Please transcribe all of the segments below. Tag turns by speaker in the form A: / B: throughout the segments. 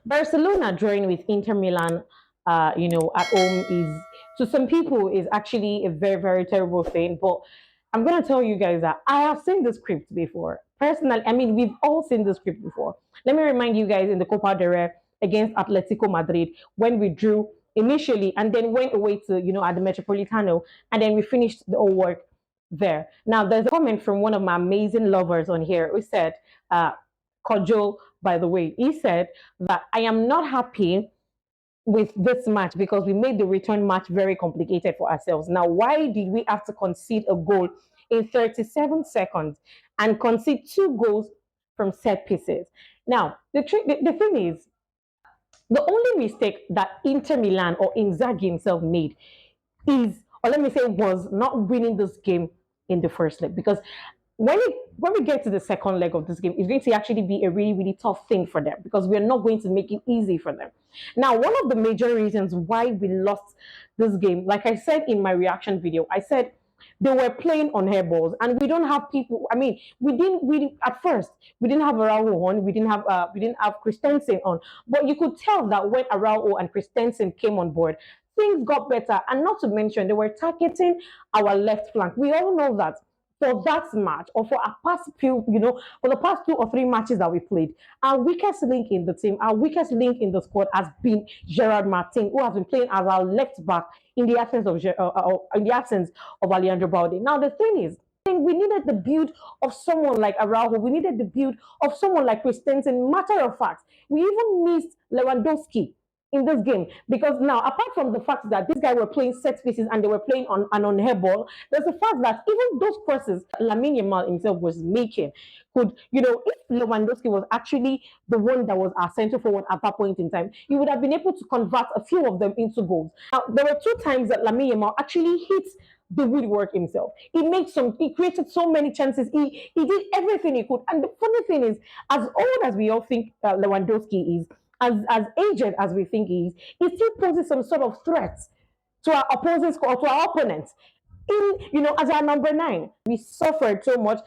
A: Barcelona drawing with Inter Milan, at home is, to some people, is actually a very, very terrible thing. But I'm going to tell you guys that I have seen the script before. Personally, I mean, we've all seen the script before. Let me remind you guys in the Copa del Rey against Atletico Madrid when we drew initially and then went away to, at the Metropolitano, and then we finished the whole work there. Now, there's a comment from one of my amazing lovers on here who said, Kojo, by the way, he said that I am not happy with this match because we made the return match very complicated for ourselves. Now, why did we have to concede a goal in 37 seconds and concede two goals from set pieces? Now, the thing is, the only mistake that Inter Milan or Inzaghi himself made is, or let me say, was not winning this game in the first leg. Because when we get to the second leg of this game, it's going to actually be a really, really tough thing for them because we're not going to make it easy for them. Now, one of the major reasons why we lost this game, like I said in my reaction video, I said they were playing on hairballs, and we don't have people. I mean, we at first we didn't have Araujo on, we didn't have Christensen on, but you could tell that when Araujo and Christensen came on board, things got better. And not to mention, they were targeting our left flank. We all know that for that match or for our past few, for the past 2 or 3 matches that we played, our weakest link in the team, our weakest link in the squad has been Gerard Martin, who has been playing as our left back in the absence of Alejandro Balde. Now the thing is, we needed the build of someone like Araujo. We needed the build of someone like Christensen. Matter of fact, we even missed Lewandowski in this game because now, apart from the fact that these guys were playing set pieces and they were playing on an on hairball, there's the fact that even those crosses Lamine Yamal himself was making could, if Lewandowski was actually the one that was our centre forward at that point in time, he would have been able to convert a few of them into goals. Now, there were two times that Lamine Yamal actually hit the woodwork himself. He created so many chances. He did everything he could. And the funny thing is, as old as we all think Lewandowski is, as aged as we think he is, he still poses some sort of threat to our opposing or to our opponents. As our number 9, we suffered so much.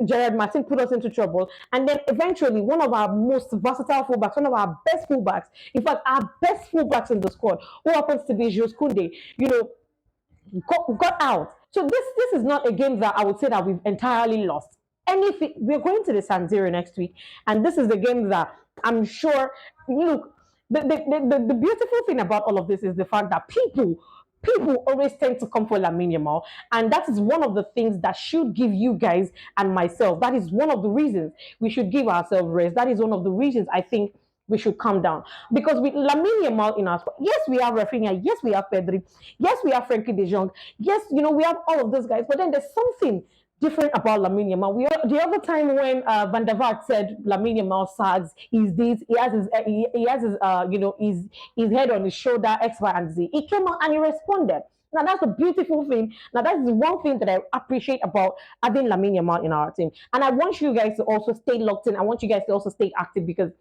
A: Gerard Martin put us into trouble, and then eventually one of our most versatile fullbacks, one of our best fullbacks, in fact, our best fullbacks in the squad, who happens to be Jules Kounde, got out. So this is not a game that I would say that we've entirely lost. Anything, we're going to the San Siro next week, and this is the game that I'm sure. Look, the beautiful thing about all of this is the fact that people always tend to come for Lamine Yamal, and that is one of the things that should give you guys and myself. That is one of the reasons we should give ourselves rest. That is one of the reasons I think we should calm down. Because with Lamine Yamal in our squad, yes, we have Rafinha, yes, we have Pedri, yes, we have Frankie de Jong, yes, we have all of those guys, but then there's something different about Lamine Yamal. The other time when Van der Vaart said Lamine Yamal sags, he's this, he has his his head on his shoulder, X, Y, and Z. He came out and he responded. Now that's the beautiful thing. Now that's the one thing that I appreciate about having Lamine Yamal in our team. And I want you guys to also stay locked in. I want you guys to also stay active because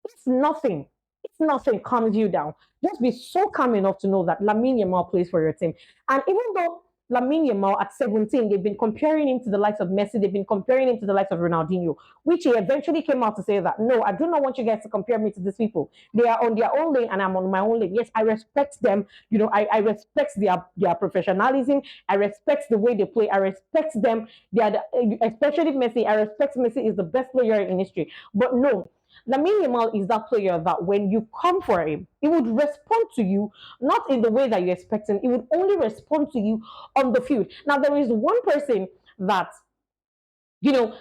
A: it's nothing. It's nothing calms you down. Just be so calm enough to know that Lamine Yamal plays for your team. And even though Lamine Yamal at 17, they've been comparing him to the likes of Messi, they've been comparing him to the likes of Ronaldinho, which he eventually came out to say that, no, I do not want you guys to compare me to these people. They are on their own lane and I'm on my own lane. Yes, I respect them. I respect their professionalism. I respect the way they play. I respect them. Especially Messi. I respect Messi is the best player in history. But no, Lamine Yamal is that player that when you come for him, he would respond to you, not in the way that you expect him. He would only respond to you on the field. Now, there is one person that, you know,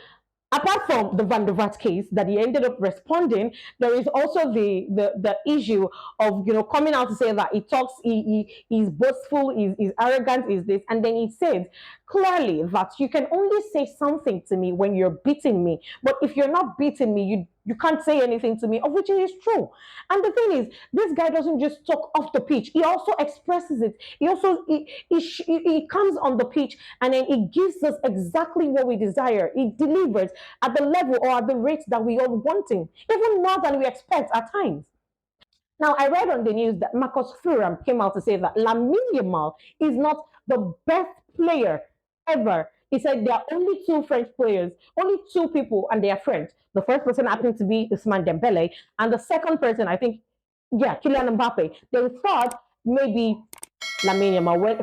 A: apart from the Van der Vaart case that he ended up responding, there is also the issue of coming out to say that he talks, he's boastful, he's arrogant, is this, and then he said clearly that you can only say something to me when you're beating me, but if you're not beating me, you can't say anything to me, of which is true. And the thing is, this guy doesn't just talk off the pitch; he also expresses it. He comes on the pitch and then he gives us exactly what we desire. He delivers at the level or at the rate that we are wanting, even more than we expect at times. Now, I read on the news that Marcus Thuram came out to say that Lamine Yamal is not the best player ever He said there are only two French players, only two people, and they are French. The first person happened to be Usman Dembele, and the second person, I think, yeah, Kylian Mbappe. They thought maybe Lamine Yamal. Well,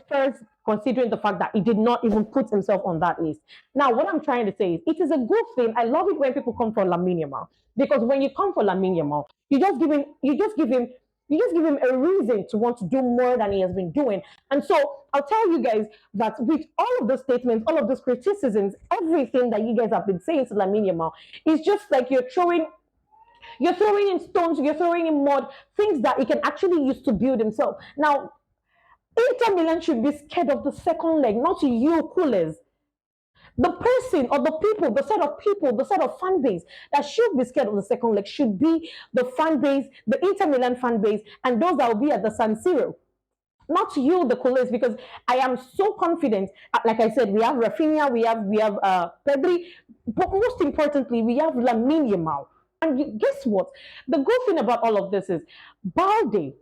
A: first, considering the fact that he did not even put himself on that list. Now, what I'm trying to say is, it is a good thing. I love it when people come for Lamine Yamal, because when you come for Lamine Yamal, you just give him a reason to want to do more than he has been doing. And so I'll tell you guys that with all of the statements, all of those criticisms, everything that you guys have been saying to Lamine Yamal, it's just like you're throwing in stones, you're throwing in mud, things that he can actually use to build himself. Now, Inter Milan should be scared of the second leg, not you, coolers. The person or the people, the set of fan base that should be scared of the second leg should be the fan base, the Inter Milan fan base, and those that will be at the San Siro. Not you, the coolers, because I am so confident. Like I said, we have Rafinha, we have Pedri, but most importantly, we have Lamine Yamal. And guess what? The good thing about all of this is Balde.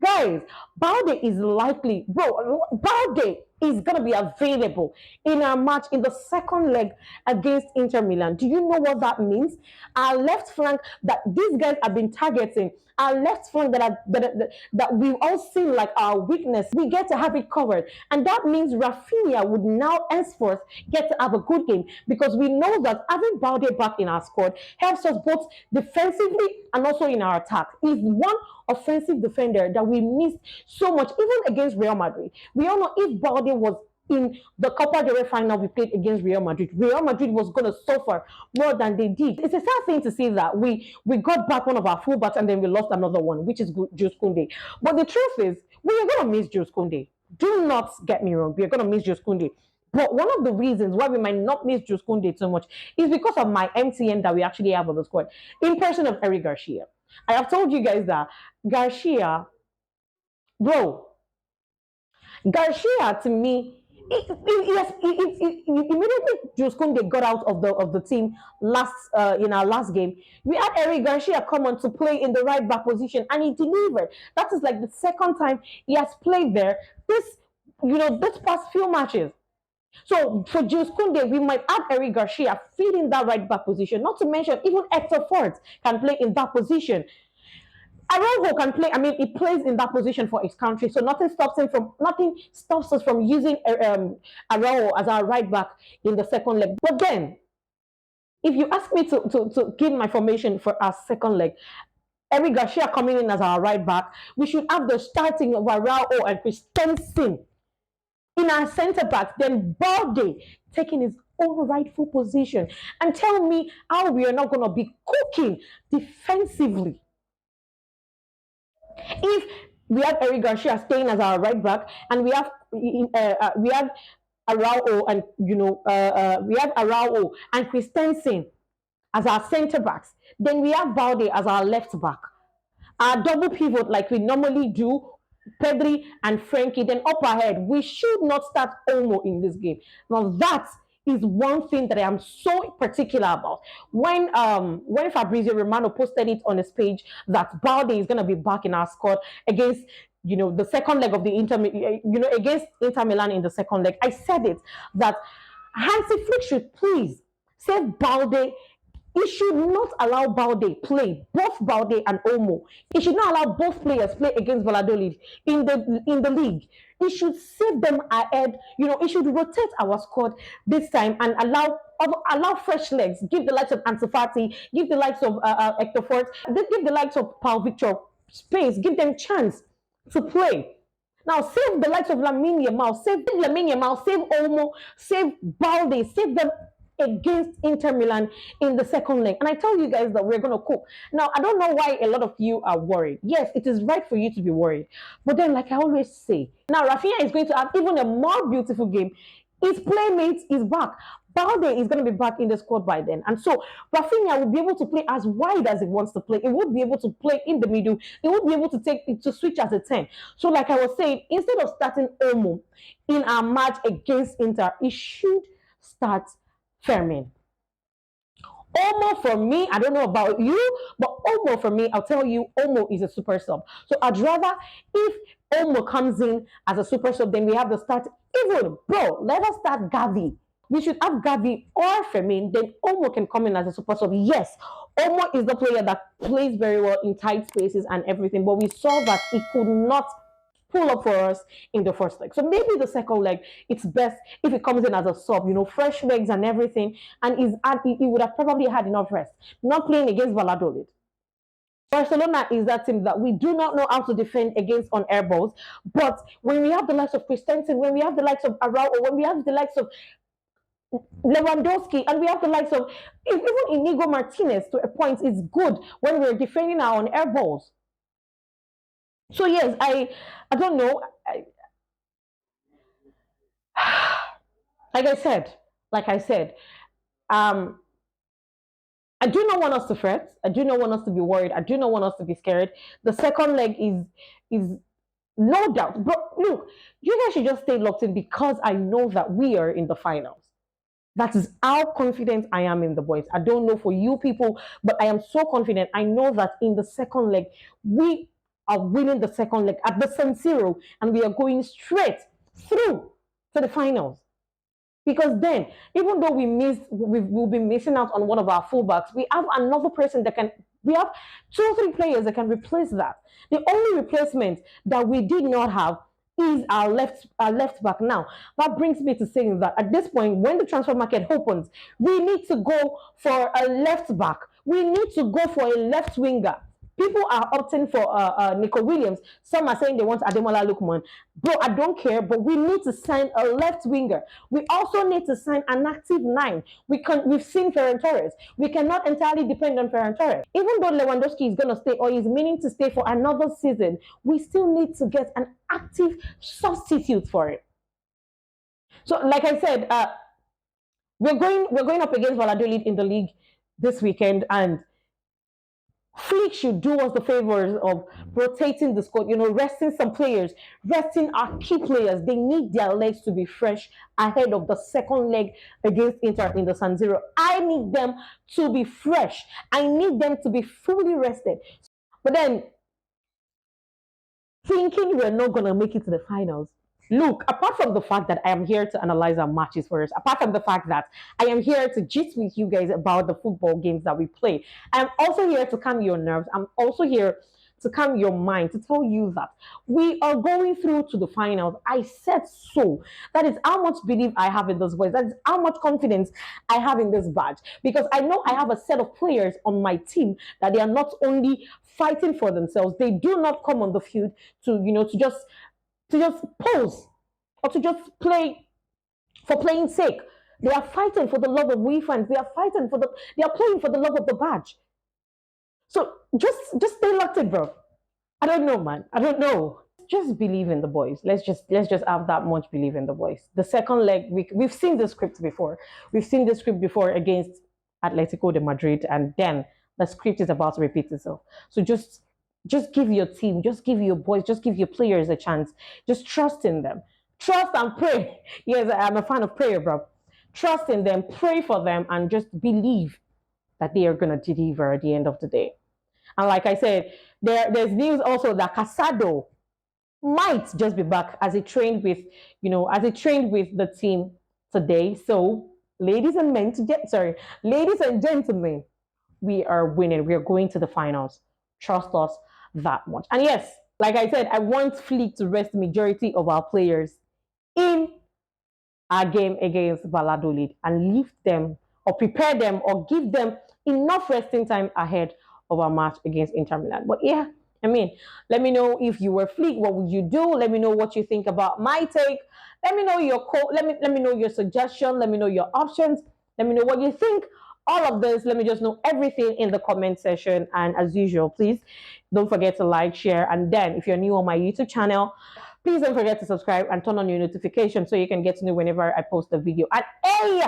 A: Guys, Balde is likely, bro. Balde is gonna be available in our match in the second leg against Inter Milan. Do you know what that means? Our left flank that these guys have been targeting, our left flank that we've all seen like our weakness, we get to have it covered, and that means Rafinha would now henceforth get to have a good game because we know that having Balde back in our squad helps us both defensively and also in our attack. He's one offensive defender that we missed so much, even against Real Madrid. We all know if Balde was in the Copa del Rey final we played against Real Madrid was going to suffer more than they did. It's a sad thing to say that we got back one of our fullbacks and then we lost another one, which is Jules Kounde. But the truth is, we are going to miss Jules Kounde. Do not get me wrong. We are going to miss Jules Kounde. But one of the reasons why we might not miss Jules Kounde so much is because of my MTN that we actually have on the squad, in person of Eric Garcia. I have told you guys that Garcia, bro, Garcia to me, immediately Jules Kounde got out of the team last in our last game. We had Eric Garcia come on to play in the right back position, and he delivered. That is like the second time he has played there. This past few matches. So for Jules Kounde, we might have Eric Garcia feeding that right back position. Not to mention, even Hector Fort can play in that position. Araujo can play. I mean, he plays in that position for his country, so nothing stops us from using Araujo as our right back in the second leg. But then, if you ask me to give my formation for our second leg, Eric Garcia coming in as our right back, we should have the starting of Araujo and Christensen in our centre back, then Balde taking his own rightful position. And tell me how we are not going to be cooking defensively. If we have Eric Garcia staying as our right back, and we have Araujo and we have Araujo and Christensen as our centre backs, then we have Balde as our left back. Our double pivot like we normally do, Pedri and Frankie, then up ahead. We should not start Olmo in this game. Now that is one thing that I am so particular about. When Fabrizio Romano posted it on his page that Balde is going to be back in our squad against the second leg of the against Inter Milan in the second leg, I said it that Hansi Flick should please save Balde. He should not allow Balde play, both Balde and Olmo. He should not allow both players play against Valladolid in the league. He should save them ahead. He should rotate our squad this time and allow fresh legs. Give the likes of Ansu Fati, give the likes of Hector Fort, give the likes of Paul Victor space. Give them chance to play. Now save the likes of Lamine Yamal, save Olmo, save Balde, save them against Inter Milan in the second leg. And I tell you guys that we're going to cook. Now, I don't know why a lot of you are worried. Yes, it is right for you to be worried. But then, like I always say, now Rafinha is going to have even a more beautiful game. His playmate is back. Balde is going to be back in the squad by then. And so Rafinha will be able to play as wide as he wants to play. He would be able to play in the middle. He would be able to switch as a 10. So like I was saying, instead of starting Olmo in our match against Inter, he should start Fermin. Omo for me, I don't know about you, but Omo for me, I'll tell you, Omo is a super sub. So I'd rather if Omo comes in as a super sub, then we have to start. Even bro, let us start Gavi. We should have Gavi or Femin, then Omo can come in as a super sub. Yes, Omo is the player that plays very well in tight spaces and everything, but we saw that he could not pull up for us in the first leg. So maybe the second leg, it's best if it comes in as a sub, fresh legs and everything, and he would have probably had enough rest. Not playing against Valladolid. Barcelona is that team that we do not know how to defend against on air balls. But when we have the likes of Christensen, when we have the likes of Araujo, when we have the likes of Lewandowski, and we have the likes of even Inigo Martinez to a point, it's good when we're defending our on air balls. So yes, I don't know. Like I said, like I said, um, I do not want us to fret. I do not want us to be worried. I do not want us to be scared. The second leg is no doubt. But look, you guys should just stay locked in because I know that we are in the finals. That is how confident I am in the boys. I don't know for you people, but I am so confident. I know that in the second leg, we are winning the second leg at the San Siro, and we are going straight through to the finals. Because then, even though we'll be missing out on one of our fullbacks, we have another person that can. We have 2 or 3 players that can replace that. The only replacement that we did not have is our left back. Now that brings me to saying that at this point, when the transfer market opens, we need to go for a left back. We need to go for a left winger. People are opting for Nico Williams. Some are saying they want Ademola Lookman. Bro, I don't care, but we need to sign a left winger. We also need to sign an active 9. We've seen Ferran Torres. We cannot entirely depend on Ferran Torres. Even though Lewandowski is gonna stay or is meaning to stay for another season, we still need to get an active substitute for it. So, like I said, we're going up against Valladolid in the league this weekend, and Flick should do us the favors of rotating the squad, resting some players, resting our key players. They need their legs to be fresh ahead of the second leg against Inter in the San Siro. I need them to be fresh. I need them to be fully rested. But then, thinking we're not going to make it to the finals. Look, apart from the fact that I am here to analyze our matches for us, apart from the fact that I am here to gist with you guys about the football games that we play, I'm also here to calm your nerves. I'm also here to calm your mind, to tell you that we are going through to the finals. I said so. That is how much belief I have in this voice. That is how much confidence I have in this badge. Because I know I have a set of players on my team that they are not only fighting for themselves, they do not come on the field to just pose or to just play for playing sake. They are fighting for the love of we fans. They are playing for the love of the badge. So just stay locked in, bro. I don't know, man. I don't know. Just believe in the boys. Let's just have that much believe in the boys. The second leg, we've seen the script before. We've seen the script before against Atletico de Madrid, and then the script is about to repeat itself. So just give your team, just give your boys, just give your players a chance. Just trust in them. Trust and pray. Yes, I'm a fan of prayer, bro. Trust in them, pray for them, and just believe that they are gonna deliver at the end of the day. And like I said, there's news also that Casado might just be back as he trained with the team today. So, ladies and gentlemen, we are winning. We are going to the finals. Trust us that much. And yes, like I said, I want Flick to rest the majority of our players in our game against Valladolid and leave them or prepare them or give them enough resting time ahead of our match against Inter Milan. But yeah, I mean, let me know if you were Fleek, what would you do? Let me know what you think about my take. Let me know let me know your suggestion. Let me know your options. Let me know what you think. All of this, let me just know everything in the comment section. And as usual, please don't forget to like, share, and then if you're new on my YouTube channel, please don't forget to subscribe and turn on your notifications so you can get to know whenever I post a video. And hey,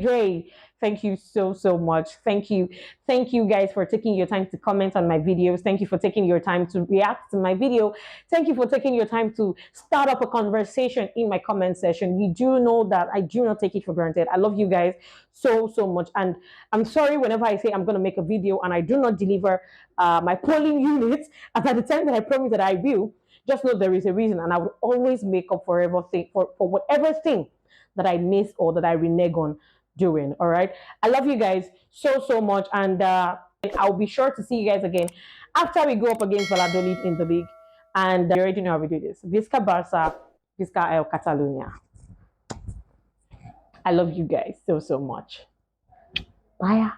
A: Dre, Thank you so, so much. Thank you. Thank you guys for taking your time to comment on my videos. Thank you for taking your time to react to my video. Thank you for taking your time to start up a conversation in my comment section. You do know that I do not take it for granted. I love you guys so, so much. And I'm sorry whenever I say I'm going to make a video and I do not deliver my polling units at the time that I promise that I will. Just know there is a reason, and I will always make up for everything for whatever thing that I miss or that I renege on doing. All right. I love you guys so, so much. And I'll be sure to see you guys again after we go up against Valladolid in the league. And you already know how we do this. Visca Barca, Visca El Catalunya. I love you guys so, so much. Bye.